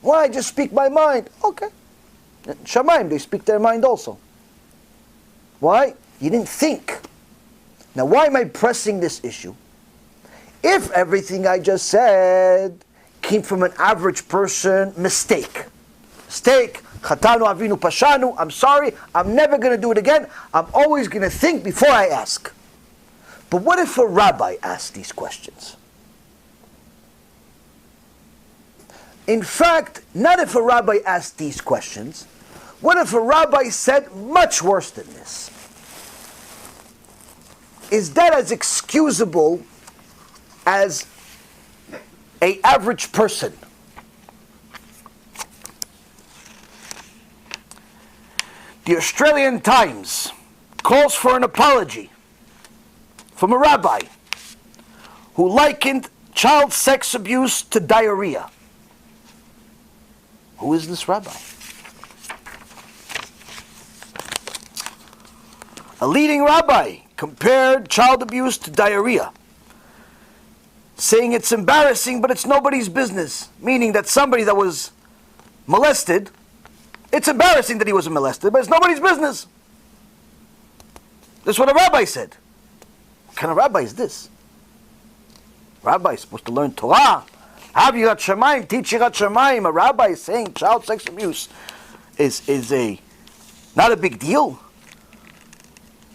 Why? I just speak my mind. Okay. Shamayim, they speak their mind also. Why? You didn't think. Now, why am I pressing this issue? If everything I just said came from an average person, mistake. Chatanu avinu pashanu, I'm sorry, I'm never going to do it again. I'm always going to think before I ask. But what if a rabbi asked these questions? In fact, not if a rabbi asked these questions. What if a rabbi said much worse than this? Is that as excusable as an average person? The Australian Times calls for an apology from a rabbi who likened child sex abuse to diarrhea. Who is this rabbi? A leading rabbi compared child abuse to diarrhea, saying it's embarrassing, but it's nobody's business. Meaning that somebody that was molested, it's embarrassing that he was molested, but it's nobody's business. That's what a rabbi said. What kind of rabbi is this? Rabbi is supposed to learn Torah. Have you got Shemaim? Teach you got Shemaim. A rabbi is saying child sex abuse is not a big deal.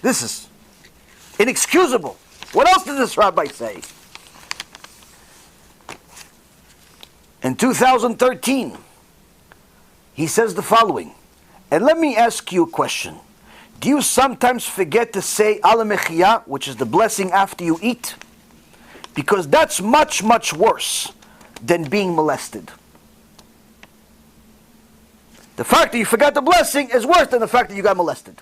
This is inexcusable. What else did this rabbi say? In 2013, he says the following, and let me ask you a question. Do you sometimes forget to say Ala Mechiyah, which is the blessing after you eat? Because that's much, much worse than being molested. The fact that you forgot the blessing is worse than the fact that you got molested.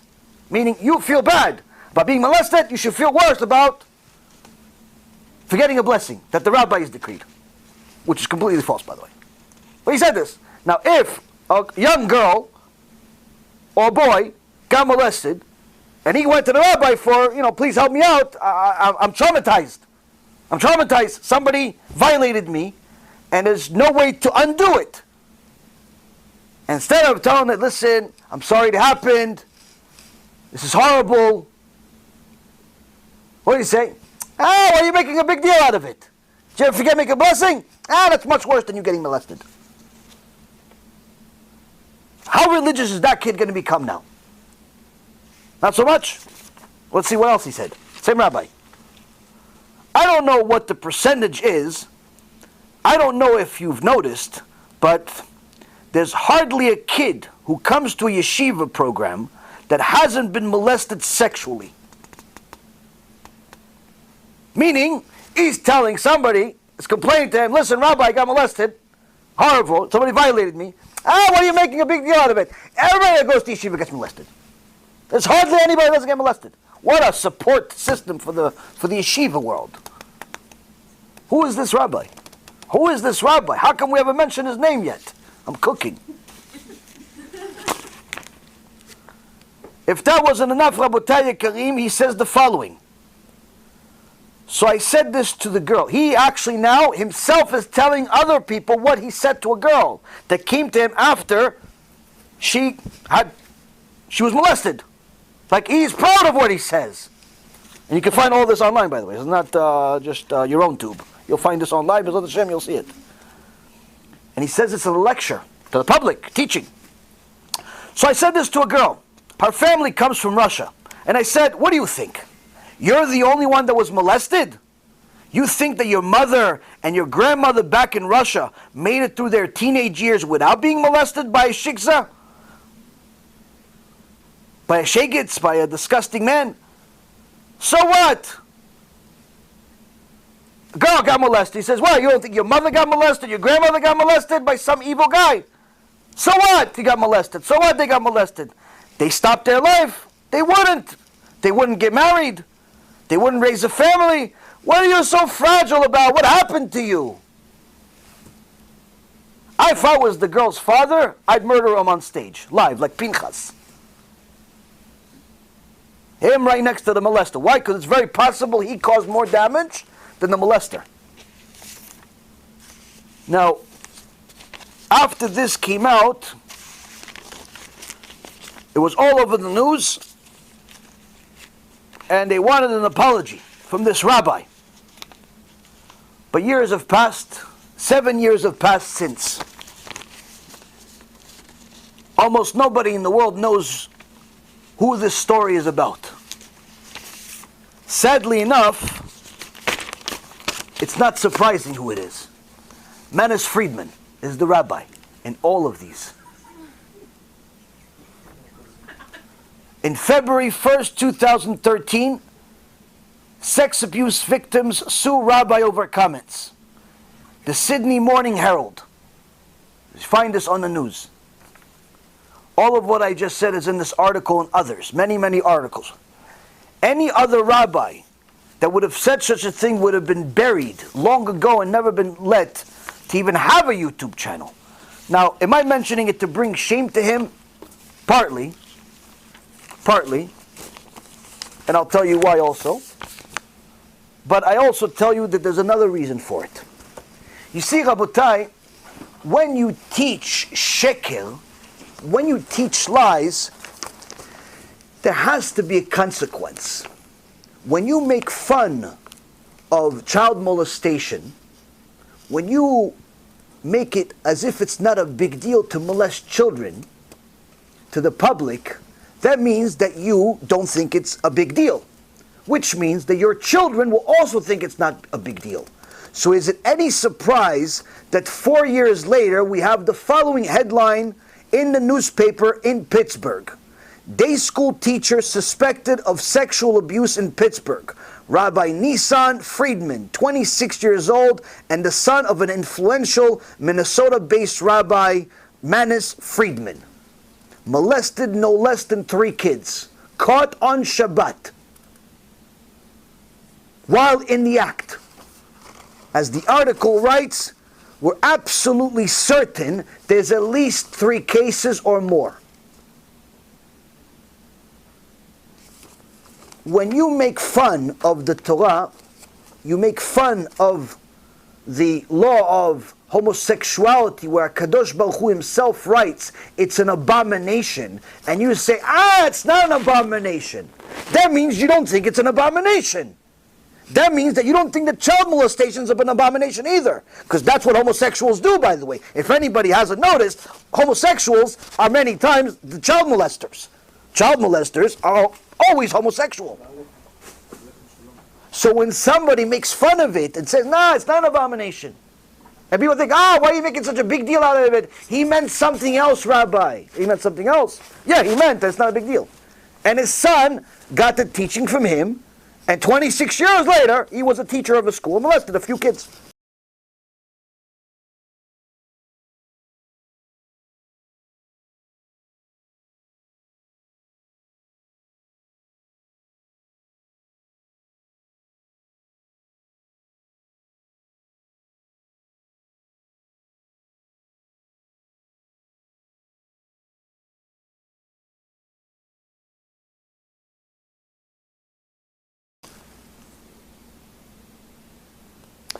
Meaning you feel bad about being molested, you should feel worse about forgetting a blessing that the rabbi has decreed. Which is completely false, by the way. But he said this. Now, if a young girl or boy got molested, and he went to the rabbi for, please help me out, I'm traumatized. I'm traumatized. Somebody violated me, and there's no way to undo it. Instead of telling it, listen, I'm sorry it happened, this is horrible, what do you say? Why are you making a big deal out of it? Did you ever forget to make a blessing? That's much worse than you getting molested. How religious is that kid going to become now? Not so much. Let's see what else he said. Same rabbi. I don't know what the percentage is. I don't know if you've noticed, but there's hardly a kid who comes to a yeshiva program that hasn't been molested sexually. Meaning, he's telling somebody, is complaining to him, listen, Rabbi, I got molested. Horrible. Somebody violated me. What are you making a big deal out of it? Everybody that goes to yeshiva gets molested. There's hardly anybody that doesn't get molested. What a support system for the yeshiva world. Who is this rabbi? Who is this rabbi? How come we haven't mentioned his name yet? I'm cooking. If that wasn't enough, Rabotai Karim, he says the following. So I said this to the girl. He actually now himself is telling other people what he said to a girl that came to him after she was molested. Like, he's proud of what he says. And you can find all this online, by the way. It's not just your own tube. You'll find this online, but Hashem, you'll see it. And he says it's in a lecture to the public, teaching. So I said this to a girl. Her family comes from Russia. And I said, what do you think? You're the only one that was molested? You think that your mother and your grandmother back in Russia made it through their teenage years without being molested by a shiksa? By a shegitz, by a disgusting man? So what? A girl got molested. He says, well, you don't think your mother got molested, your grandmother got molested by some evil guy? So what? He got molested. So what? They got molested. They stopped their life. They wouldn't. They wouldn't get married. They wouldn't raise a family. What are you so fragile about? What happened to you? If I was the girl's father, I'd murder him on stage, live, like Pinchas. Him right next to the molester. Why? Because it's very possible he caused more damage than the molester. Now, after this came out, it was all over the news, and they wanted an apology from this rabbi. But years have passed, 7 years have passed since. Almost nobody in the world knows who this story is about. Sadly enough, it's not surprising who it is. Manis Friedman is the rabbi in all of these. In February 1st, 2013, sex abuse victims sue rabbi over comments. The Sydney Morning Herald. You find this on the news. All of what I just said is in this article and others, many, many articles. Any other rabbi that would have said such a thing would have been buried long ago and never been let to even have a YouTube channel. Now, am I mentioning it to bring shame to him? Partly, and I'll tell you why also. But I also tell you that there's another reason for it. You see, Rabotai, when you teach sheker, when you teach lies, there has to be a consequence. When you make fun of child molestation, when you make it as if it's not a big deal to molest children to the public, that means that you don't think it's a big deal, which means that your children will also think it's not a big deal. So is it any surprise that 4 years later we have the following headline in the newspaper in Pittsburgh? Day school teacher suspected of sexual abuse in Pittsburgh. Rabbi Nissan Friedman, 26 years old, and the son of an influential Minnesota-based rabbi, Manis Friedman, molested no less than 3 kids, caught on Shabbat while in the act. As the article writes, we're absolutely certain there's at least 3 cases or more. When you make fun of the Torah, you make fun of the law of homosexuality, where Kadosh Baruch Hu himself writes it's an abomination, and you say, it's not an abomination. That means you don't think it's an abomination. That means that you don't think that child molestation is an abomination either. Because that's what homosexuals do, by the way. If anybody hasn't noticed, homosexuals are many times the child molesters. Child molesters are always homosexual. So when somebody makes fun of it and says, it's not an abomination, and people think, why are you making such a big deal out of it? He meant something else, Rabbi. He meant something else. Yeah, he meant that's not a big deal. And his son got the teaching from him, and 26 years later, he was a teacher of a school and molested a few kids.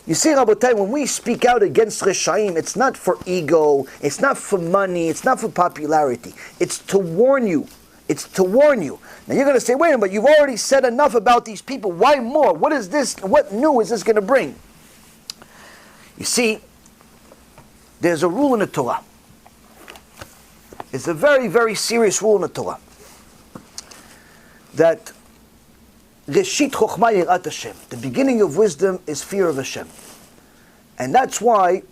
You see, Rabotai, when we speak out against Reshaim, it's not for ego, it's not for money, it's not for popularity. It's to warn you. It's to warn you. Now you're going to say, wait a minute, but you've already said enough about these people. Why more? What is this? What new is this going to bring? You see, there's a rule in the Torah. It's a very, very serious rule in the Torah. That Reshit Chochma Yirat Hashem. The beginning of wisdom is fear of Hashem. And that's why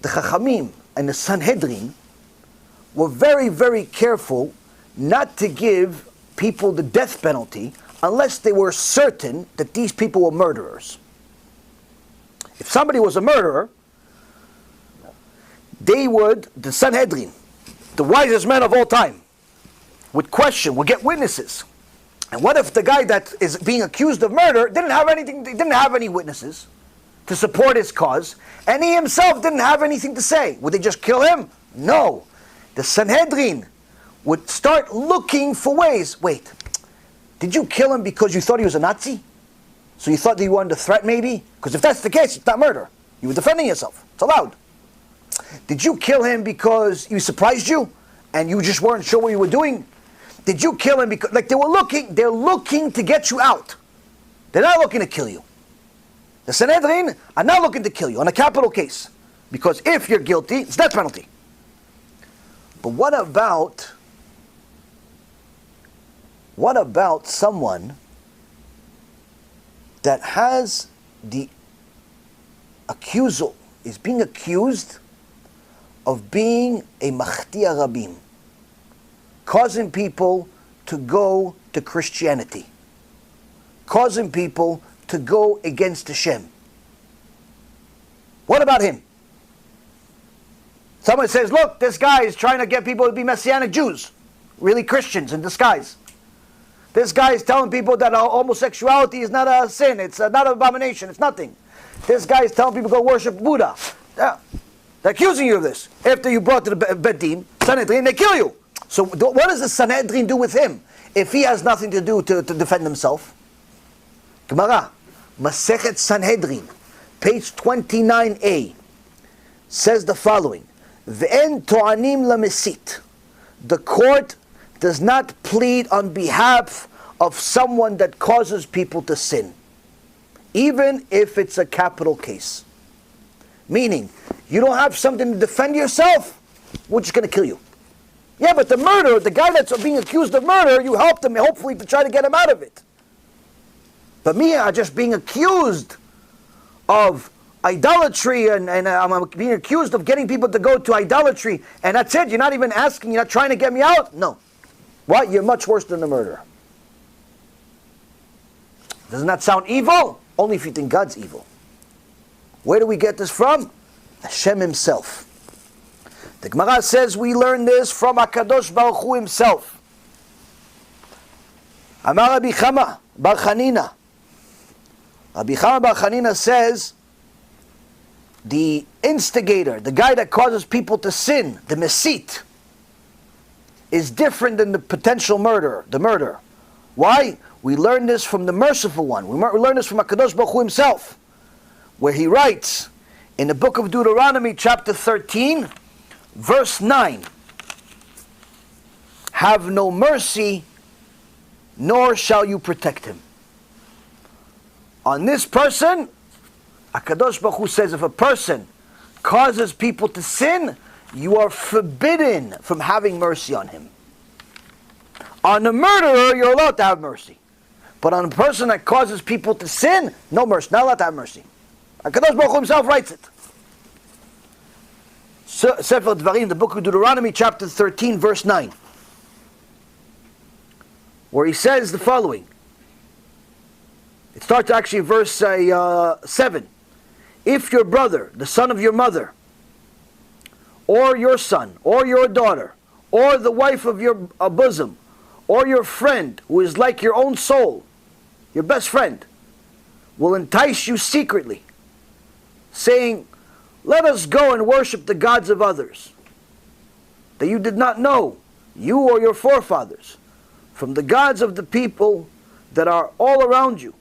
the Chachamim and the Sanhedrin were very, very careful not to give people the death penalty unless they were certain that these people were murderers. If somebody was a murderer, the Sanhedrin, the wisest men of all time, would question, would get witnesses. And what if the guy that is being accused of murder didn't have any witnesses to support his cause, and he himself didn't have anything to say? Would they just kill him? No. The Sanhedrin would start looking for ways. Wait, did you kill him because you thought he was a Nazi? So you thought that you were under threat maybe? Because if that's the case, it's not murder. You were defending yourself. It's allowed. Did you kill him because he surprised you and you just weren't sure what you were doing? Did you kill him because, like, they're looking to get you out. They're not looking to kill you. The Sanhedrin are not looking to kill you on a capital case. Because if you're guilty, it's death penalty. But what about someone that has the accusal, is being accused of being a machtia rabim, causing people to go to Christianity, causing people to go against Hashem? What about him? Someone says, look, this guy is trying to get people to be Messianic Jews, really Christians in disguise. This guy is telling people that homosexuality is not a sin, it's not an abomination, it's nothing. This guy is telling people to go worship Buddha. Yeah. They're accusing you of this. After you brought to the Bedin, Sanhedrin, they kill you. So what does the Sanhedrin do with him if he has nothing to do to defend himself? Gemara, Masechet Sanhedrin, page 29a, says the following: Ve'en to'anim lamesit. The court does not plead on behalf of someone that causes people to sin, even if it's a capital case. Meaning, you don't have something to defend yourself, we're just going to kill you. Yeah, but the murderer, the guy that's being accused of murder, you helped him hopefully to try to get him out of it. But me, I'm just being accused of idolatry, and I'm being accused of getting people to go to idolatry, and that's it. You're not even asking, you're not trying to get me out? No. What? You're much worse than the murderer. Doesn't that sound evil? Only if you think God's evil. Where do we get this from? Hashem himself. The Gemara says we learn this from HaKadosh Baruch Hu himself. Amar Rabbi Chama Bar Chanina. Rabbi Chama Bar Chanina says, the instigator, the guy that causes people to sin, the messit, is different than the potential murderer, the murderer. Why? We learn this from the merciful one. We learn this from HaKadosh Baruch Hu himself, where he writes in the book of Deuteronomy, chapter 13, verse 9, have no mercy, nor shall you protect him. On this person, HaKadosh Baruch Hu says, if a person causes people to sin, you are forbidden from having mercy on him. On the murderer, you're allowed to have mercy. But on a person that causes people to sin, no mercy, not allowed to have mercy. HaKadosh Baruch Hu himself writes it. Sefer Dvarim, the book of Deuteronomy, chapter 13, verse 9, where he says the following. It starts actually in verse 7. If your brother, the son of your mother, or your son, or your daughter, or the wife of your bosom, or your friend who is like your own soul, your best friend, will entice you secretly, saying, let us go and worship the gods of others, that you did not know, you or your forefathers, from the gods of the people that are all around you,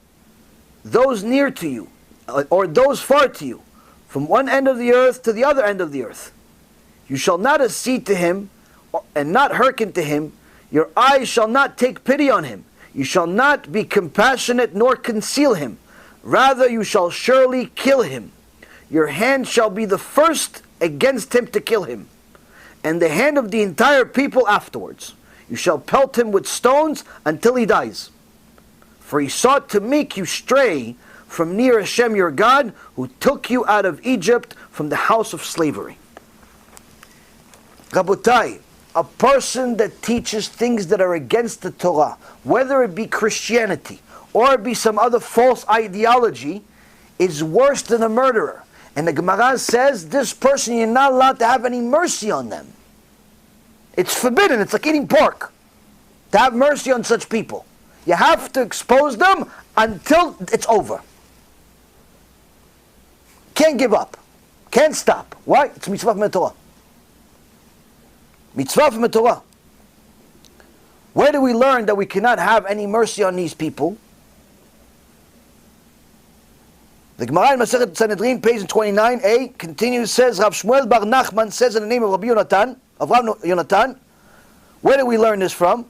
those near to you, or those far to you, from one end of the earth to the other end of the earth. You shall not accede to him, and not hearken to him. Your eyes shall not take pity on him. You shall not be compassionate nor conceal him. Rather you shall surely kill him. Your hand shall be the first against him to kill him, and the hand of the entire people afterwards. You shall pelt him with stones until he dies. For he sought to make you stray from near Hashem your God, who took you out of Egypt from the house of slavery. Rabotai, a person that teaches things that are against the Torah, whether it be Christianity or it be some other false ideology, is worse than a murderer. And the Gemara says, this person, you're not allowed to have any mercy on them. It's forbidden. It's like eating pork, to have mercy on such people. You have to expose them until it's over. Can't give up. Can't stop. Why? It's mitzvah from the Torah. Mitzvah from the Torah. Where do we learn that we cannot have any mercy on these people? The Gemara in Masechet Sanhedrin, page 29a, continues, says, Rav Shmuel Bar Nachman says in the name of Rabbi Yonatan, of Rav Yonatan, where do we learn this from?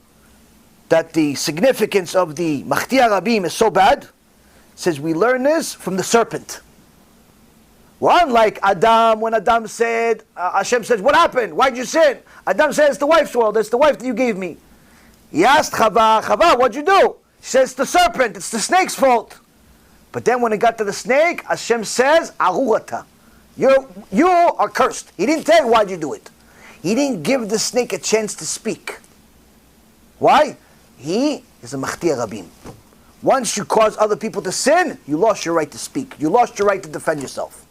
That the significance of the Machtia Rabim is so bad. Says we learn this from the serpent. Well, unlike Adam, when Adam said, Hashem says, what happened? Why'd you sin? Adam says, it's the wife's world, it's the wife that you gave me. He asked Chava, what'd you do? She says, it's the serpent, it's the snake's fault. But then when it got to the snake, Hashem says, Arurata. You are cursed. He didn't tell you why'd you do it. He didn't give the snake a chance to speak. Why? He is a Machtia Rabim. Once you cause other people to sin, you lost your right to speak. You lost your right to defend yourself.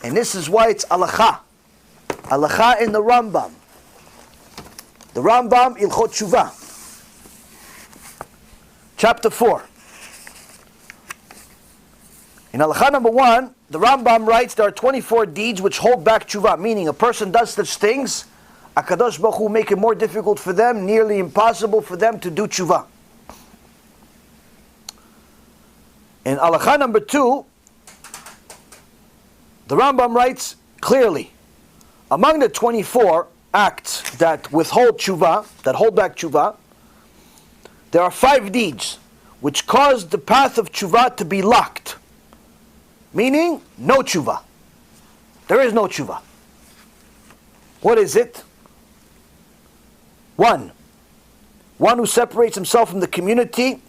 And this is why it's Alacha. Alacha in the Rambam. The Rambam, Ilchot Tshuva. Chapter 4. In Alacha number 1, the Rambam writes there are 24 deeds which hold back Tshuva. Meaning a person does such things, HaKadosh Baruch Hu will make it more difficult for them, nearly impossible for them to do Tshuva. In Alacha number 2, the Rambam writes clearly, among the 24 acts that withhold tshuva, that hold back tshuva, there are 5 deeds which cause the path of tshuva to be locked. Meaning, no tshuva. There is no tshuva. What is it? 1 who separates himself from the community.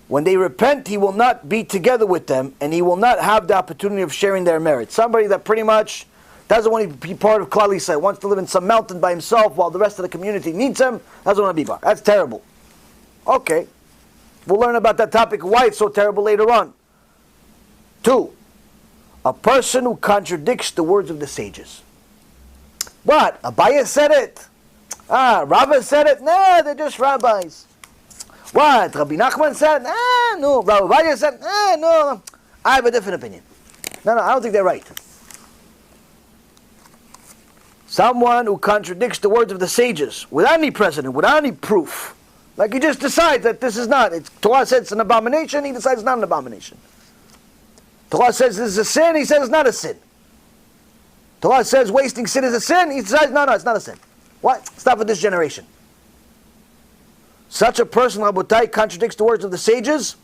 When they repent, he will not be together with them, and he will not have the opportunity of sharing their merit. Somebody that pretty much doesn't want to be part of Klal Yisrael, wants to live in some mountain by himself while the rest of the community needs him, doesn't want to be part. That's terrible. Okay. We'll learn about that topic, why it's so terrible later on. 2, a person who contradicts the words of the sages. What? Abaye said it. Rabbi said it. Nah, they're just rabbis. What? Rabbi Nachman said? No. Rabbi said? No. I have a different opinion. No, I don't think they're right. Someone who contradicts the words of the sages without any precedent, without any proof. Like he just decides that this is not. Torah says it's an abomination, he decides it's not an abomination. Torah says this is a sin, he says it's not a sin. Torah says wasting sin is a sin, he decides no, it's not a sin. What? Stop with this generation. Such a person, Rabotai, contradicts the words of the sages.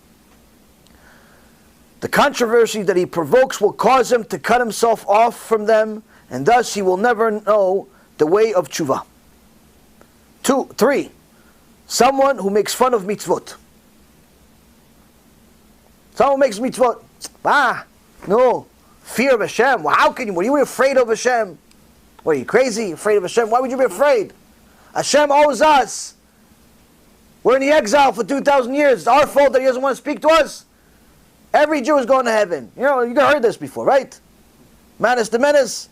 The controversy that he provokes will cause him to cut himself off from them, and thus he will never know the way of tshuva. 3, someone who makes fun of mitzvot. Someone makes mitzvot. No. Fear of Hashem. Well, how can you? Were you afraid of Hashem? What, are you crazy? Afraid of Hashem? Why would you be afraid? Hashem owes us. We're in the exile for 2,000 years. It's our fault that he doesn't want to speak to us. Every Jew is going to heaven. You heard this before, right? Manis the Menace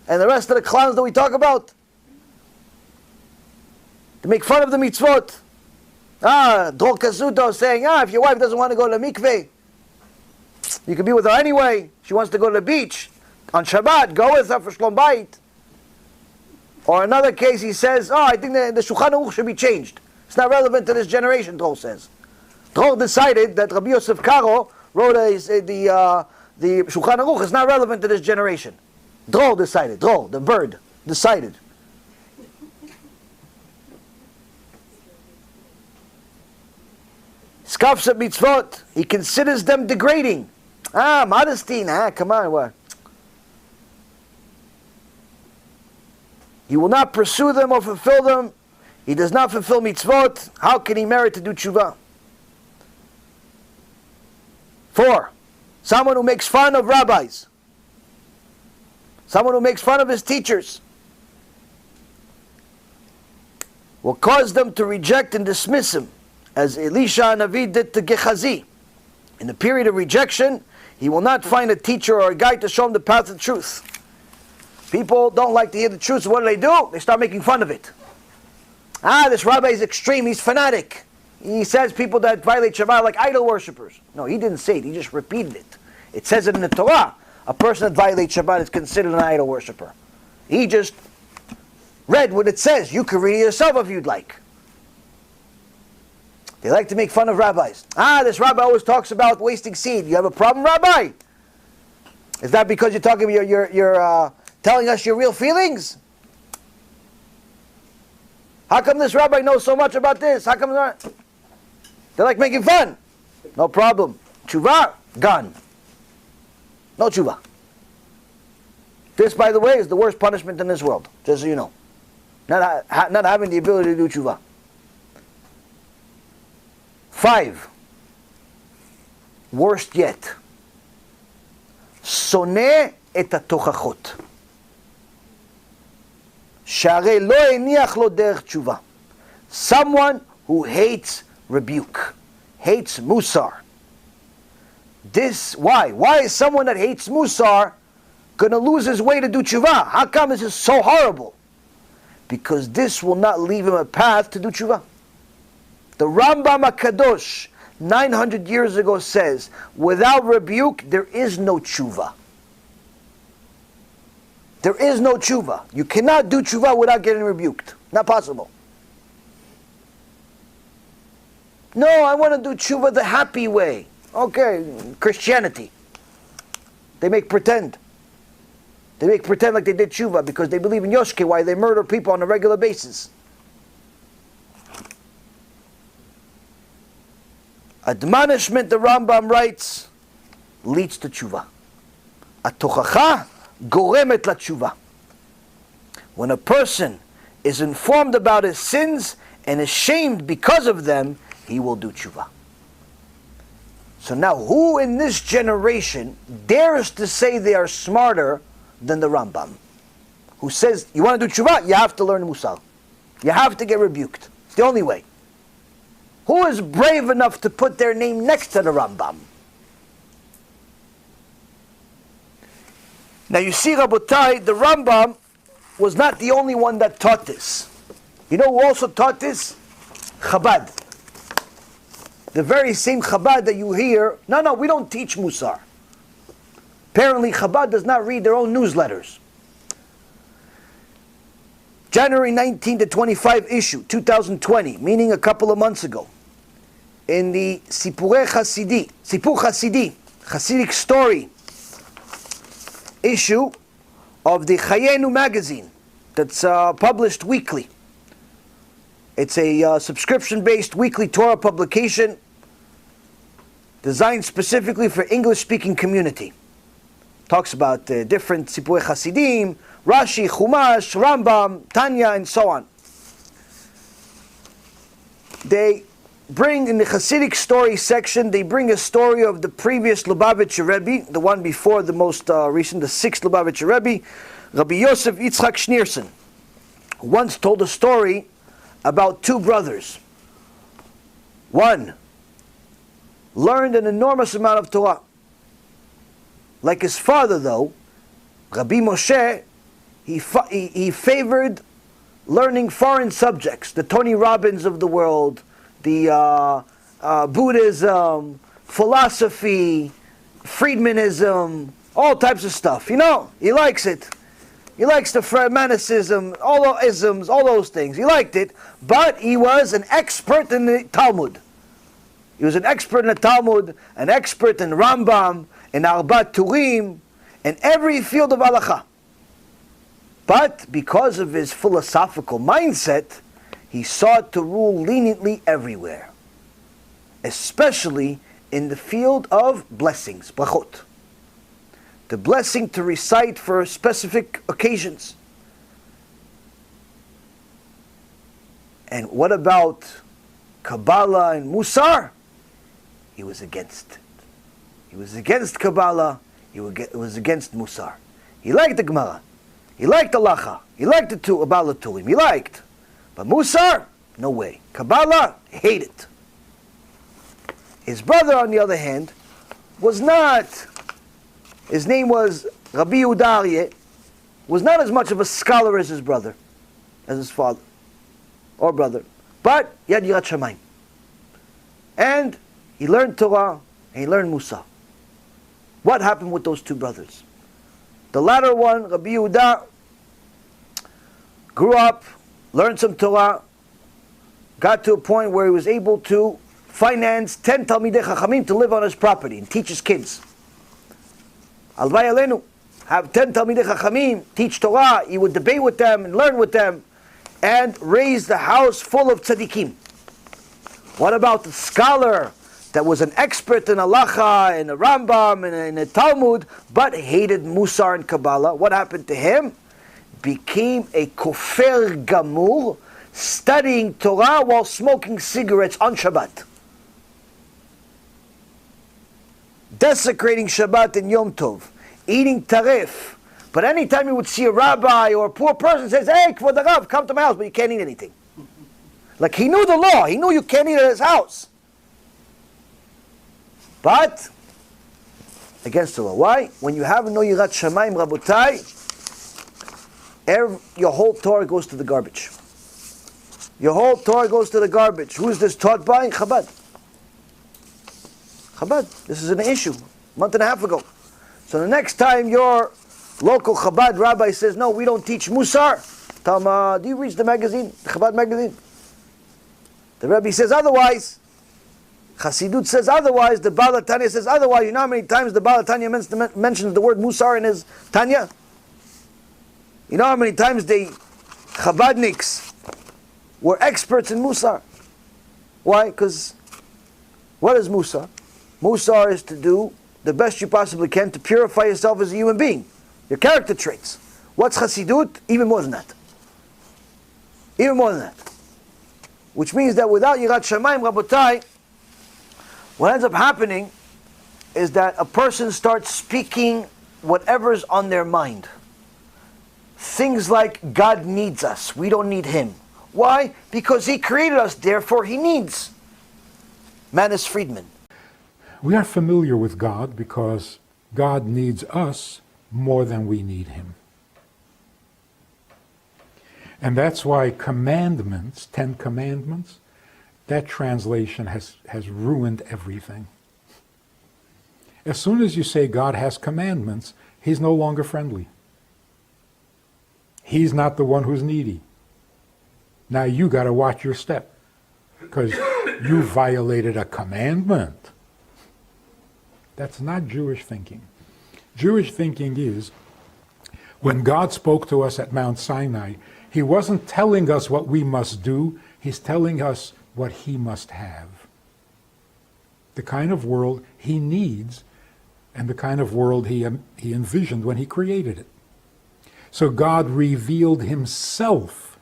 and the rest of the clowns that we talk about. To make fun of the mitzvot. Drol Kazuto saying, if your wife doesn't want to go to the mikveh, you can be with her anyway. She wants to go to the beach on Shabbat. Go with her for Shlom Bayit. Or another case, he says, I think the Shulchan Aruch should be changed. It's not relevant to this generation, Drol says. Drol decided that Rabbi Yosef Karo wrote the Shulchan Aruch is not relevant to this generation. Drol decided. Drol, the bird, decided. Scoffs at mitzvot. He considers them degrading. Modesty. Come on, what? He will not pursue them or fulfill them. He does not fulfill mitzvot. How can he merit to do tshuva? 4, someone who makes fun of rabbis. Someone who makes fun of his teachers. Will cause them to reject and dismiss him, as Elisha Navi did to Gehazi. In the period of rejection, he will not find a teacher or a guide to show him the path of truth. People don't like to hear the truth, so what do? They start making fun of it. This rabbi is extreme, he's fanatic. He says people that violate Shabbat are like idol worshippers. No, he didn't say it, he just repeated it. It says it in the Torah. A person that violates Shabbat is considered an idol worshipper. He just read what it says. You can read it yourself if you'd like. They like to make fun of rabbis. This rabbi always talks about wasting seed. You have a problem, rabbi? Is that because you're talking? You're telling us your real feelings? How come this rabbi knows so much about this? How come they like making fun? No problem. Tshuva, gone. No tshuva. This, by the way, is the worst punishment in this world. Just so you know, not having the ability to do tshuva. 5. Worst yet. Soneh et hatochachot. She'arei lo eniach lo derech tshuva. Someone who hates rebuke, hates musar. Why? Why is someone that hates musar going to lose his way to do tshuva? How come this is so horrible? Because this will not leave him a path to do tshuva. The Rambam HaKadosh 900 years ago says, without rebuke, there is no tshuva. There is no tshuva. You cannot do tshuva without getting rebuked. Not possible. No, I want to do tshuva the happy way. Okay, Christianity. They make pretend. They make pretend like they did tshuva because they believe in yoke, why they murder people on a regular basis. Admonishment, the Rambam writes, leads to tshuva. Atochacha goremet la tshuva. When a person is informed about his sins and is shamed because of them, he will do tshuva. So now, who in this generation dares to say they are smarter than the Rambam? Who says, you want to do tshuva? You have to learn musar. You have to get rebuked. It's the only way. Who is brave enough to put their name next to the Rambam? Now you see, Rabotai, the Rambam was not the only one that taught this. You know who also taught this? Chabad. The very same Chabad that you hear, no, we don't teach musar. Apparently Chabad does not read their own newsletters. January 19 to 25 issue, 2020, meaning a couple of months ago. In the Sipur Hasidi, Hasidic story issue of the Chayenu magazine that's published weekly. It's a subscription-based weekly Torah publication designed specifically for English-speaking community. Talks about different Sipurei Hasidim, Rashi, Chumash, Rambam, Tanya, and so on. They bring, in the Hasidic story section, they bring a story of the previous Lubavitcher Rebbe, the one before the most recent, the 6th Lubavitcher Rebbe, Rabbi Yosef Yitzchak Schneerson, who once told a story about 2 brothers. One learned an enormous amount of Torah. Like his father, though, Rabbi Moshe, he favored learning foreign subjects, the Tony Robbins of the world, the Buddhism, philosophy, Friedmanism, all types of stuff. You know, he likes it. He likes the Friedmanism, all those isms, all those things. He liked it, but he was an expert in the Talmud. He was an expert in the Talmud, an expert in Rambam, in Arbat Turim, in every field of halacha. But because of his philosophical mindset, he sought to rule leniently everywhere, especially in the field of blessings, brachot. The blessing to recite for specific occasions. And what about Kabbalah and musar? He was against it. He was against Kabbalah. He was against musar. He liked the Gemara. He liked the Lacha. He liked the Kabbalah Turim. He liked. But musar? No way. Kabbalah? Hate it. His brother, on the other hand, was not, his name was Rabbi Yehuda, was not as much of a scholar as his brother, as his father, or brother. But he had Yirat Shamayim. And he learned Torah, and he learned musar. What happened with those 2 brothers? The latter one, Rabbi Yehuda, grew up, learned some Torah, got to a point where he was able to finance 10 Talmidei Chachamim to live on his property and teach his kids. Alvai Alenu, have 10 Talmidei Chachamim, teach Torah, he would debate with them and learn with them, and raise the house full of tzaddikim. What about the scholar that was an expert in halacha, in the Rambam, and in the Talmud, but hated musar and Kabbalah? What happened to him? Became a kofer gamur, studying Torah while smoking cigarettes on Shabbat. Desecrating Shabbat and Yom Tov. Eating tarif. But anytime you would see a rabbi or a poor person says, hey, Kvod HaRav, come to my house, but you can't eat anything. Like he knew the law. He knew you can't eat at his house. But, against the law. Why? When you have no yirat shamayim, Rabotai, your whole Torah goes to the garbage. Your whole Torah goes to the garbage. Who is this taught by? Chabad. Chabad. This is an issue. A month and a half ago. So the next time your local Chabad rabbi says, no, we don't teach musar, tell him, do you read the magazine, the Chabad magazine? The Rabbi says otherwise. Chassidut says otherwise. The Baal Tanya says otherwise. You know how many times the Baal Tanya mentions the word musar in his Tanya? You know how many times the Chabadniks were experts in musar? Why? Because what is musar? Musar is to do the best you possibly can to purify yourself as a human being. Your character traits. What's Chassidut? Even more than that. Even more than that. Which means that without Yirat Shamayim, Rabotai, what ends up happening is that a person starts speaking whatever's on their mind. Things like, God needs us, we don't need Him. Why? Because He created us, therefore He needs. Man is Friedman. We are familiar with God because God needs us more than we need Him. And that's why commandments, 10 commandments, that translation has ruined everything. As soon as you say God has commandments, He's no longer friendly. He's not the one who's needy. Now you got to watch your step because you violated a commandment. That's not Jewish thinking. Jewish thinking is, when God spoke to us at Mount Sinai, He wasn't telling us what we must do, He's telling us what He must have. The kind of world He needs and the kind of world He envisioned when He created it. So God revealed Himself.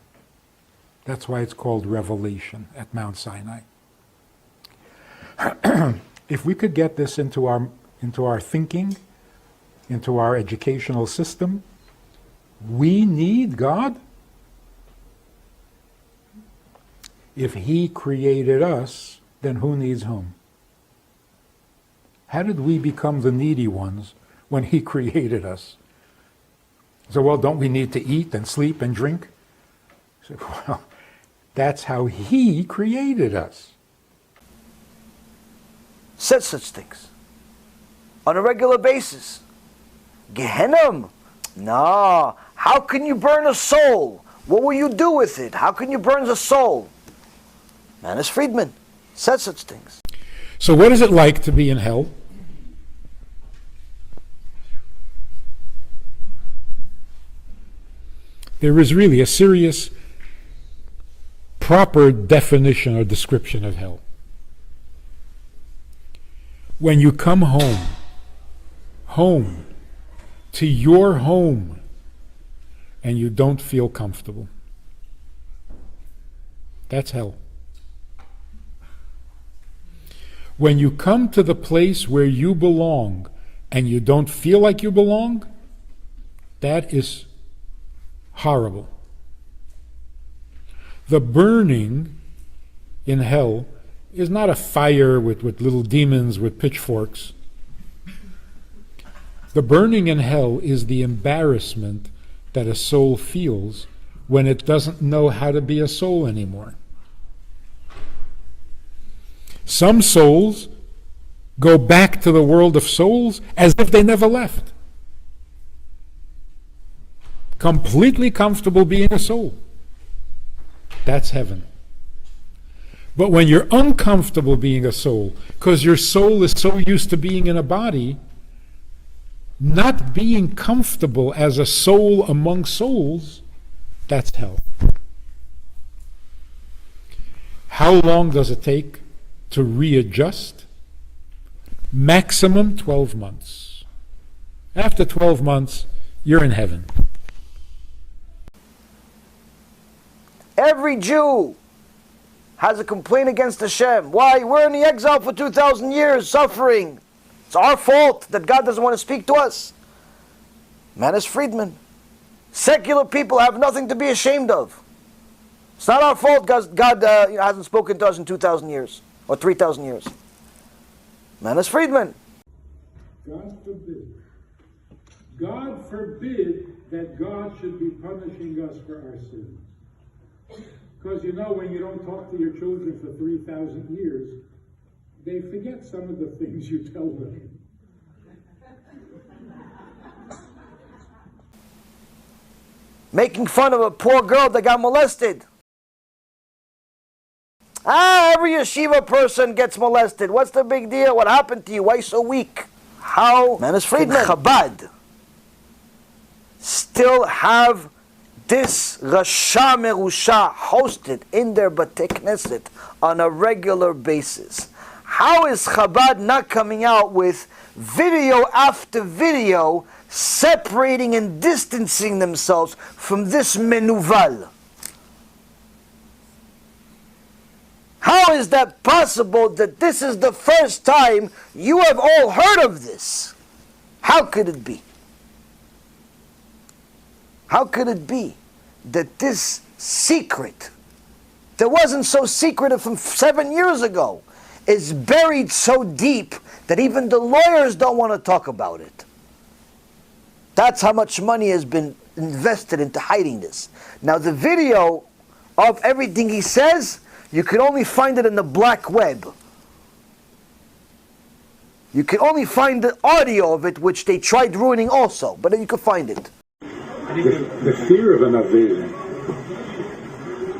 That's why it's called revelation at Mount Sinai. If we could get this into our thinking, into our educational system, we need God. If He created us, then who needs whom? How did we become the needy ones when He created us? So, well, don't we need to eat and sleep and drink? So, well, that's how He created us. Said such things on a regular basis. Gehenna? No. How can you burn a soul? What will you do with it? How can you burn a soul? Man is Friedman. Said such things. So what is it like to be in hell? There is really a serious, proper definition or description of hell. When you come home to your home, and you don't feel comfortable. That's hell. When you come to the place where you belong, and you don't feel like you belong, that is horrible. The burning in hell is not a fire with little demons with pitchforks. The burning in hell is the embarrassment that a soul feels when it doesn't know how to be a soul anymore. Some souls go back to the world of souls as if they never left. Completely comfortable being a soul. That's heaven. But when you're uncomfortable being a soul, because your soul is so used to being in a body, not being comfortable as a soul among souls, that's hell. How long does it take to readjust? Maximum 12 months. After 12 months, you're in heaven. Every Jew has a complaint against Hashem. Why? We're in the exile for 2,000 years, suffering. It's our fault that God doesn't want to speak to us. Man is Friedman. Secular people have nothing to be ashamed of. It's not our fault God hasn't spoken to us in 2,000 years or 3,000 years. Man is Friedman. God forbid. God forbid that God should be punishing us for our sins. Because when you don't talk to your children for 3,000 years, they forget some of the things you tell them. Making fun of a poor girl that got molested. Every yeshiva person gets molested. What's the big deal? What happened to you? Why are you so weak? How can Chabad still have this Rasha Merusha hosted in their Batei Knesset on a regular basis? How is Chabad not coming out with video after video separating and distancing themselves from this menuval? How is that possible that this is the first time you have all heard of this? How could it be? How could it be that this secret, that wasn't so secretive from 7 years ago, is buried so deep that even the lawyers don't want to talk about it? That's how much money has been invested into hiding this. Now the video of everything he says, you can only find it in the black web. You can only find the audio of it, which they tried ruining also, but then you can find it. The fear of an aveda,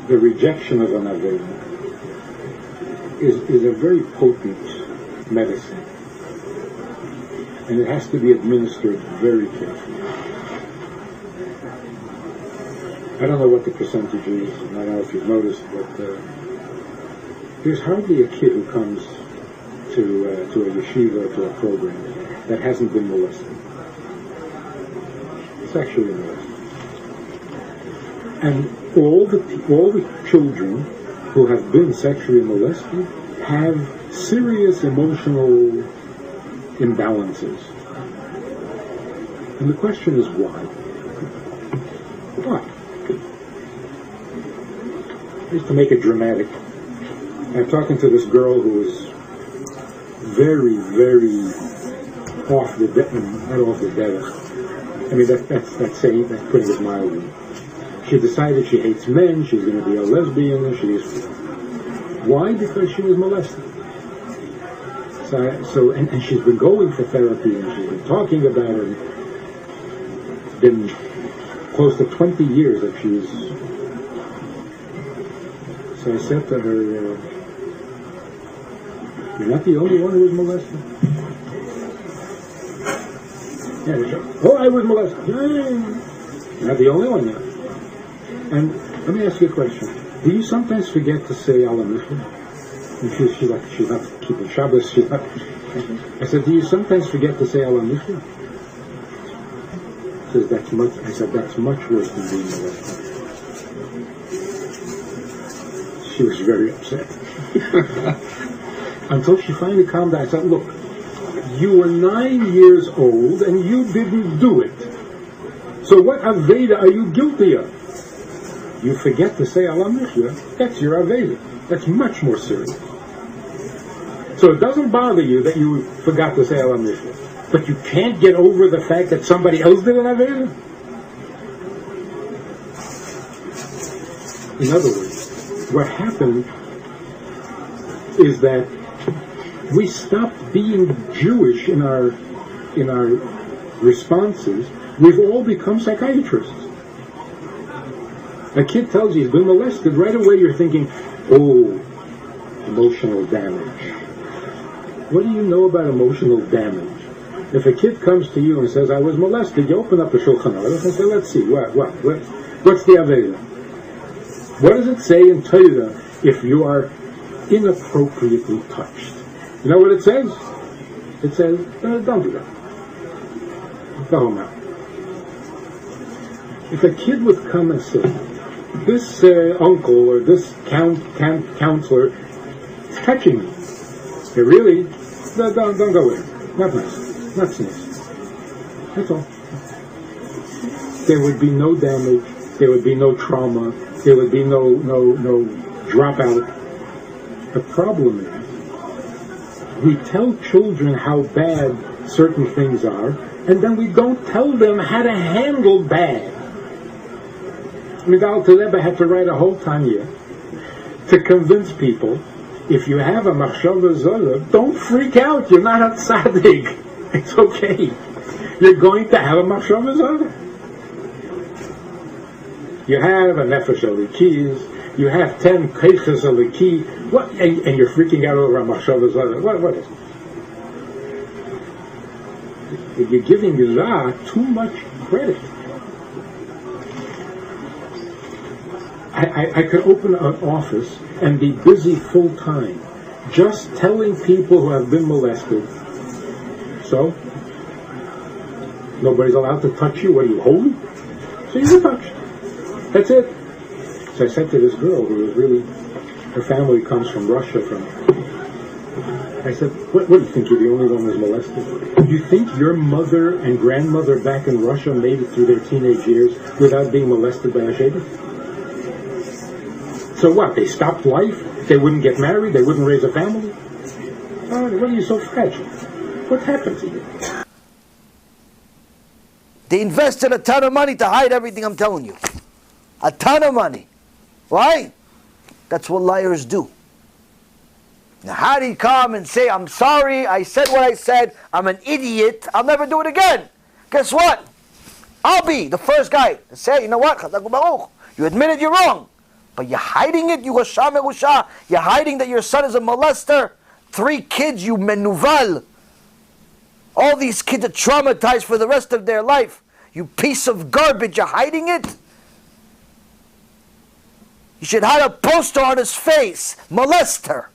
the rejection of an aveda, is a very potent medicine. And it has to be administered very carefully. I don't know what the percentage is, I don't know if you've noticed, but there's hardly a kid who comes to a yeshiva, to a program, that hasn't been molested. Sexually molested. And all the children who have been sexually molested have serious emotional imbalances. And the question is why? Why? Just to make it dramatic, I'm talking to this girl who was very, very off the not off the desk. I mean, that's putting it mildly. She decided she hates men, she's going to be a lesbian, why? Because she was molested. So she's been going for therapy, and she's been talking about it. It's been close to 20 years that she's... So I said to her, you're not the only one who was molested. Yeah, I was molested. You're not the only one yet. And let me ask you a question. Do you sometimes forget to say Alamishma? She's not keeping Shabbos. I said, do you sometimes forget to say Alamishma? She says, that's much worse than being molested. She was very upset. Until she finally calmed down. I said, look, you were 9 years old and you didn't do it. So what Aveda are you guilty of? You forget to say Allah Mishra, that's your Aveda. That's much more serious. So it doesn't bother you that you forgot to say Allah Mishra, but you can't get over the fact that somebody else did an Aveda? In other words, what happened is that we stopped being Jewish in our responses. We've all become psychiatrists. A kid tells you he's been molested, right away you're thinking, oh, emotional damage. What do you know about emotional damage? If a kid comes to you and says, I was molested, you open up the Shulchan Aruch and say, let's see, what's the Aveda? What does it say in Torah if you are inappropriately touched? You know what it says? It says, don't do that. Go home now. If a kid would come and say, this uncle or this counselor is touching me, they really, don't go in. Not nice. Not nice. That's all. There would be no damage. There would be no trauma. There would be no dropout. The problem is, we tell children how bad certain things are, and then we don't tell them how to handle bad. Miguel Rebbe had to write a whole Tanya to convince people, if you have a machshava zara, don't freak out. You're not a tzaddik. It's okay. You're going to have a machshava zara. You have a nefesh alikis. You have 10 keiches aliki. What? And you're freaking out over a machshava zara. What is it? You're giving Ra too much credit. I could open an office and be busy full time, just telling people who have been molested. So, nobody's allowed to touch you. What are you, holy? So you're touched. That's it. So I said to this girl who was really, her family comes from Russia. I said, what do you think? You're the only one who's molested? Do you think your mother and grandmother back in Russia made it through their teenage years without being molested by a shaykhah? So what? They stopped life? They wouldn't get married? They wouldn't raise a family? Oh, what are you so fragile? What happened to you? They invested a ton of money to hide everything I'm telling you. A ton of money. Why? That's what liars do. Now how do you come and say, I'm sorry, I said what I said, I'm an idiot, I'll never do it again? Guess what? I'll be the first guy to say, you know what? You admitted you're wrong. But you're hiding it, you Rasha merusha. You're hiding that your son is a molester. 3 kids, you menuval. All these kids are traumatized for the rest of their life. You piece of garbage, you're hiding it? You should hide a poster on his face, molester.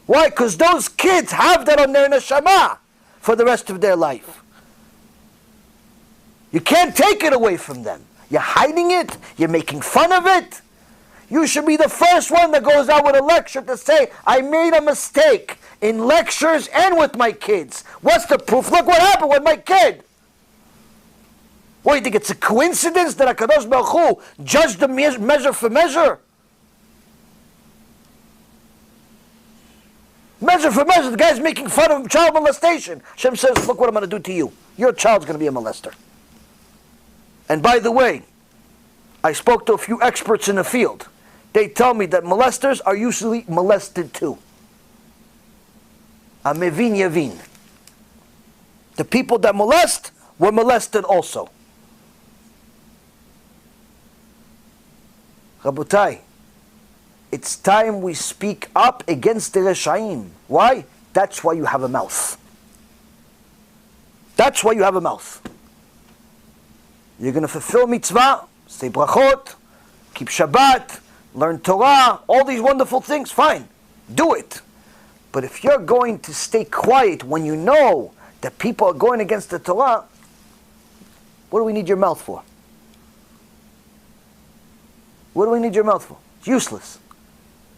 Why? Because those kids have that on their neshama for the rest of their life. You can't take it away from them. You're hiding it. You're making fun of it. You should be the first one that goes out with a lecture to say, I made a mistake in lectures and with my kids. What's the proof? Look what happened with my kid. What, you think it's a coincidence that HaKadosh Baruch Hu judged the measure for measure? Measure for measure. The guy's making fun of child molestation. Hashem says, look what I'm going to do to you. Your child's going to be a molester. And by the way, I spoke to a few experts in the field. They tell me that molesters are usually molested too. Amevin yavin. The people that molest were molested also. Rabotai, it's time we speak up against the Reshaim. Why? That's why you have a mouth. That's why you have a mouth. You're going to fulfill mitzvah, say brachot, keep Shabbat, learn Torah, all these wonderful things, fine. Do it. But if you're going to stay quiet when you know that people are going against the Torah, what do we need your mouth for? What do we need your mouth for? It's useless.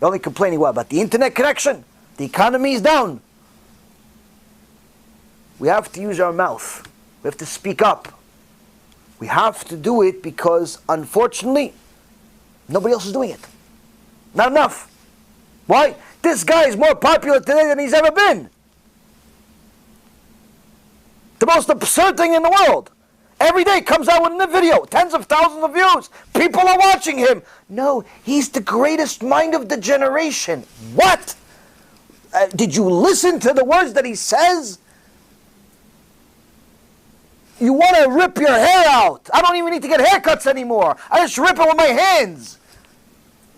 You're only complaining what? About the internet connection? The economy is down. We have to use our mouth. We have to speak up. We have to do it because, unfortunately, nobody else is doing it. Not enough. Why? This guy is more popular today than he's ever been. The most absurd thing in the world. Every day comes out with a video, tens of thousands of views. People are watching him. No, he's the greatest mind of the generation. What? Did you listen to the words that he says? You want to rip your hair out. I don't even need to get haircuts anymore. I just rip it with my hands.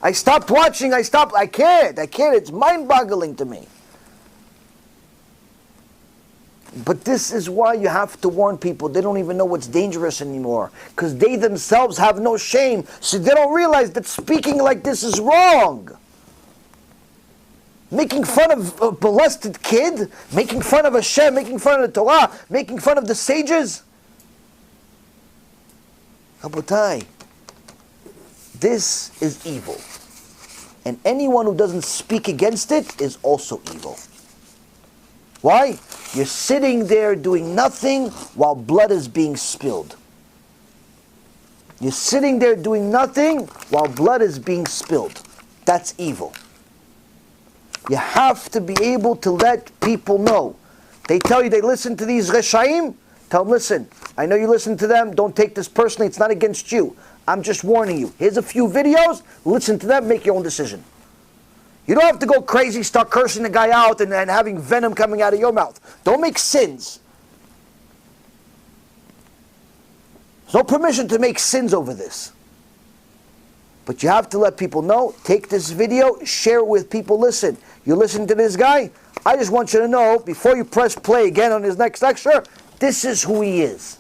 I stopped watching, I can't, it's mind-boggling to me. But this is why you have to warn people. They don't even know what's dangerous anymore. Because they themselves have no shame. So they don't realize that speaking like this is wrong. Making fun of a molested kid, making fun of Hashem, making fun of the Torah, making fun of the sages. Rabotai, this is evil. And anyone who doesn't speak against it is also evil. Why? You're sitting there doing nothing while blood is being spilled. You're sitting there doing nothing while blood is being spilled. That's evil. You have to be able to let people know. They tell you they listen to these Reshaim. Tell them, listen, I know you listen to them. Don't take this personally. It's not against you. I'm just warning you. Here's a few videos. Listen to them. Make your own decision. You don't have to go crazy, start cursing the guy out and having venom coming out of your mouth. Don't make sins. There's no permission to make sins over this. But you have to let people know, take this video, share it with people. Listen, you listen to this guy? I just want you to know, before you press play again on his next lecture, this is who he is.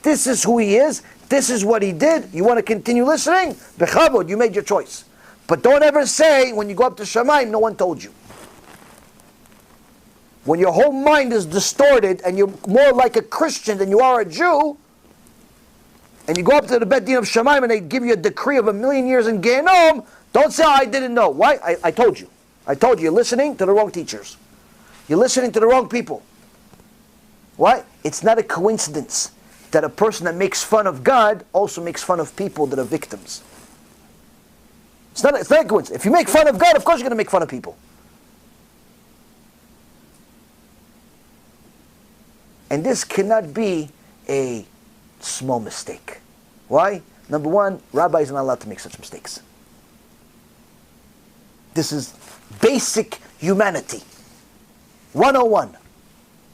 This is who he is. This is what he did. You want to continue listening? Bechavod, you made your choice. But don't ever say, when you go up to Shamayim, no one told you. When your whole mind is distorted and you're more like a Christian than you are a Jew, and you go up to the Bet Din of Shamayim and they give you a decree of 1,000,000 years in Gehenom, don't say, oh, I didn't know. Why? I told you. I told you. You're listening to the wrong teachers. You're listening to the wrong people. Why? It's not a coincidence that a person that makes fun of God also makes fun of people that are victims. It's not a coincidence. If you make fun of God, of course you're going to make fun of people. And this cannot be a small mistake. Why? Number one, rabbis are not allowed to make such mistakes. This is basic humanity. 101.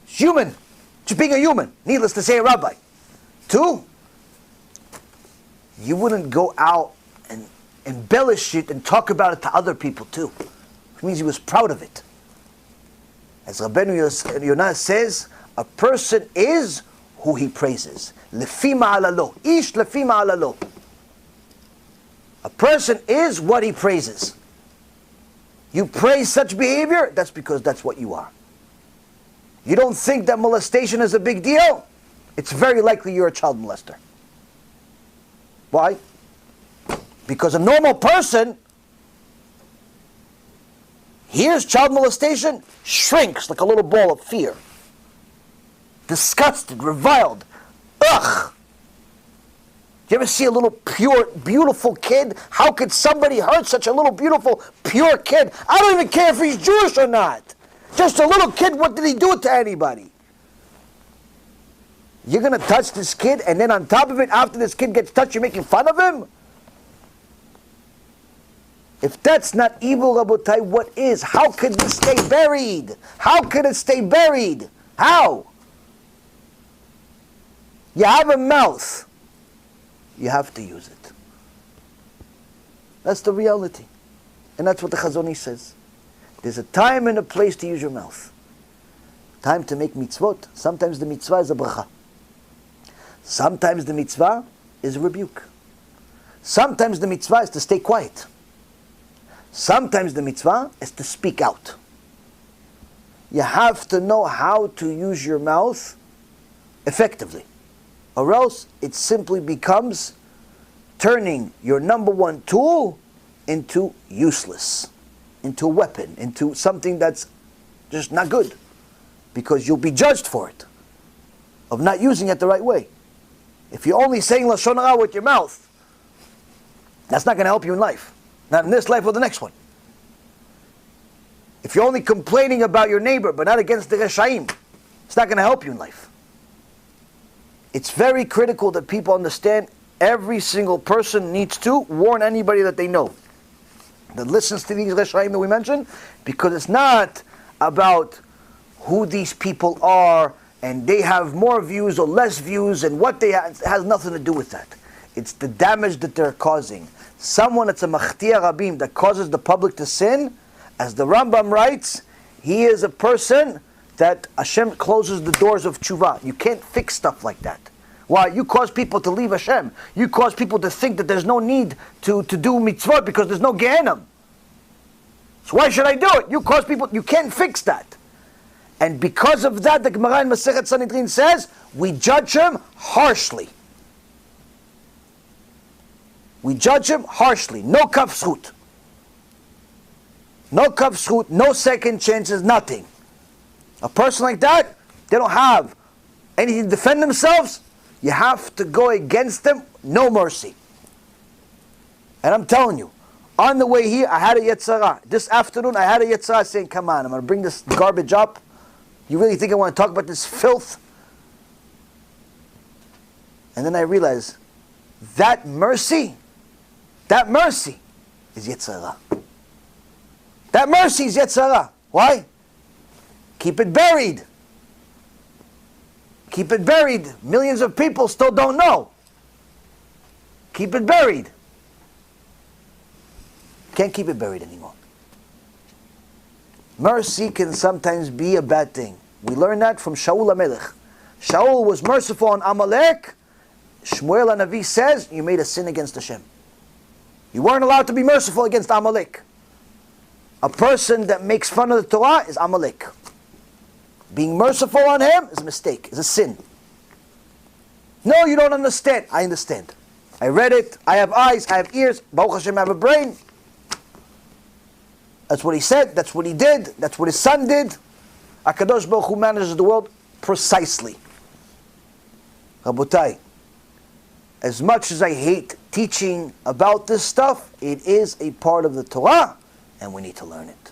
Human. Just being a human. Needless to say, a rabbi. 2, you wouldn't go out and embellish it and talk about it to other people too. It means he was proud of it. As Rabbeinu Yonah says, a person is who he praises. Lefi ma'alalo. Ish lefi ma'alalo. A person is what he praises. You praise such behavior, that's because that's what you are. You don't think that molestation is a big deal? It's very likely you're a child molester. Why? Because a normal person hears child molestation, shrinks like a little ball of fear. Disgusted, reviled. Ugh! Do you ever see a little pure, beautiful kid? How could somebody hurt such a little, beautiful, pure kid? I don't even care if he's Jewish or not. Just a little kid, what did he do to anybody? You're going to touch this kid, and then on top of it, after this kid gets touched, you're making fun of him? If that's not evil, Rabotai, what is? How could this stay buried? How could it stay buried? How? You have a mouth. You have to use it. That's the reality. And that's what the Chazon Ish says. There's a time and a place to use your mouth. Time to make mitzvot. Sometimes the mitzvah is a bracha. Sometimes the mitzvah is a rebuke. Sometimes the mitzvah is to stay quiet. Sometimes the mitzvah is to speak out. You have to know how to use your mouth effectively. Or else it simply becomes turning your number one tool into useless, into a weapon, into something that's just not good. Because you'll be judged for it, of not using it the right way. If you're only saying Lashon Hara with your mouth, that's not going to help you in life. Not in this life or the next one. If you're only complaining about your neighbor, but not against the Reshaim, it's not going to help you in life. It's very critical that people understand every single person needs to warn anybody that they know that listens to these Reshaim that we mentioned, because it's not about who these people are and they have more views or less views and what they have. It has nothing to do with that. It's the damage that they're causing. Someone that's a machtia rabim, that causes the public to sin, as the Rambam writes, he is a person that Hashem closes the doors of tshuva. You can't fix stuff like that. Why? You cause people to leave Hashem. You cause people to think that there's no need to do mitzvot because there's no Gehenna. So why should I do it? You cause people, you can't fix that. And because of that, the Gemara in Masechet Sanhedrin says, we judge him harshly. We judge him harshly. No kaf zchut. No kaf zchut, no second chances, nothing. A person like that, they don't have anything to defend themselves. You have to go against them, no mercy. And I'm telling you, on the way here, I had a yetzara. This afternoon, I had a yetzara saying, come on, I'm going to bring this garbage up. You really think I want to talk about this filth? And then I realized, that mercy is yetzara. That mercy is yetzara. Why? Keep it buried. Keep it buried. Millions of people still don't know. Keep it buried. Can't keep it buried anymore. Mercy can sometimes be a bad thing. We learn that from Shaul HaMelech. Shaul was merciful on Amalek. Shmuel HaNavi says, you made a sin against Hashem. You weren't allowed to be merciful against Amalek. A person that makes fun of the Torah is Amalek. Being merciful on him is a mistake, is a sin. No, you don't understand. I understand. I read it. I have eyes. I have ears. Baruch Hashem, I have a brain. That's what he said. That's what he did. That's what his son did. HaKadosh Baruch Hu manages the world precisely. Rabotai, as much as I hate teaching about this stuff, it is a part of the Torah, and we need to learn it.